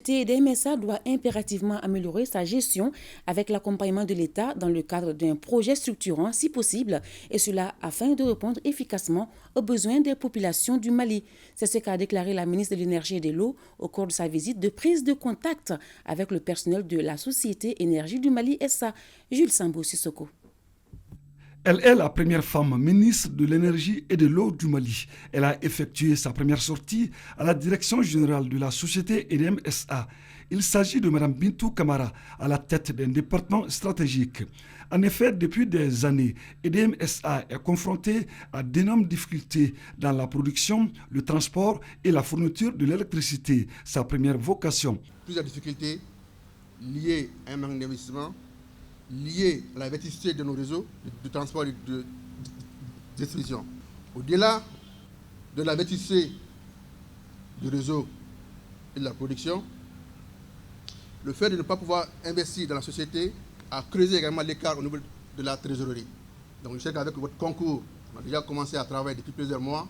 société EDEM SA doit impérativement améliorer sa gestion avec l'accompagnement de l'État dans le cadre d'un projet structurant si possible, et cela afin de répondre efficacement aux besoins des populations du Mali. C'est ce qu'a déclaré la ministre de l'Énergie et de l'Eau au cours de sa visite de prise de contact avec le personnel de la société Énergie du Mali SA. Jules Sambo Sissoko. Elle est la première femme ministre de l'Énergie et de l'Eau du Mali. Elle a effectué sa première sortie à la direction générale de la société EDEM SA. Il s'agit de Mme Bintou Kamara, à la tête d'un département stratégique. En effet, depuis des années, EDEM SA est confronté à d'énormes difficultés dans la production, le transport et la fourniture de l'électricité, sa première vocation. Plusieurs difficultés liées à un manque d'investissement, liées à la vétusté de nos réseaux de transport et de distribution. Au-delà de la vétusté du réseau et de la production, le fait de ne pas pouvoir investir dans la société a creusé également l'écart au niveau de la trésorerie. Donc je sais qu'avec votre concours, on a déjà commencé à travailler depuis plusieurs mois,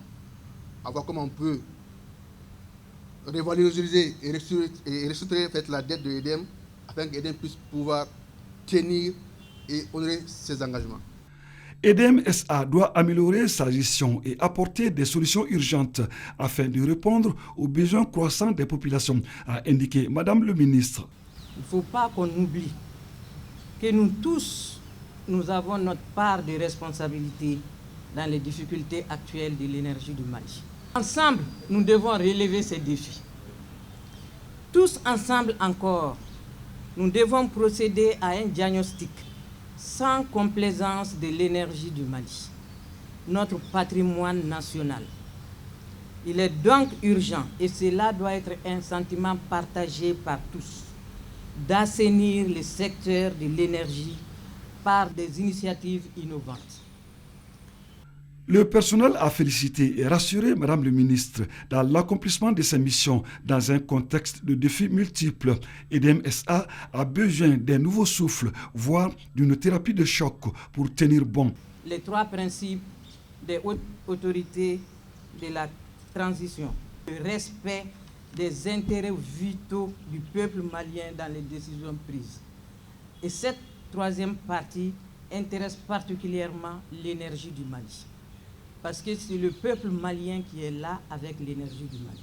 à voir comment on peut revaloriser et restructurer la dette de EDEM afin qu'EDEM puisse pouvoir tenir et honorer ses engagements. EDEM SA doit améliorer sa gestion et apporter des solutions urgentes afin de répondre aux besoins croissants des populations, a indiqué Madame le ministre. Il ne faut pas qu'on oublie que nous tous, nous avons notre part de responsabilité dans les difficultés actuelles de l'énergie du Mali. Ensemble, nous devons relever ces défis. Tous ensemble encore, nous devons procéder à un diagnostic sans complaisance de l'énergie du Mali, notre patrimoine national. Il est donc urgent, et cela doit être un sentiment partagé par tous, d'assainir le secteur de l'énergie par des initiatives innovantes. Le personnel a félicité et rassuré Madame le ministre dans l'accomplissement de ses missions dans un contexte de défis multiples. EDEM SA a besoin d'un nouveau souffle, voire d'une thérapie de choc pour tenir bon. Les trois principes des hautes autorités de la transition, le respect des intérêts vitaux du peuple malien dans les décisions prises. Et cette troisième partie intéresse particulièrement l'énergie du Mali. Parce que c'est le peuple malien qui est là avec l'énergie du Mali.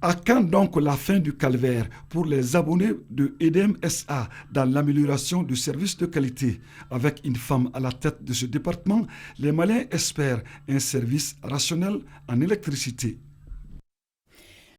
À quand donc la fin du calvaire pour les abonnés de EDEM SA dans l'amélioration du service de qualité? Avec une femme à la tête de ce département, les Maliens espèrent un service rationnel en électricité.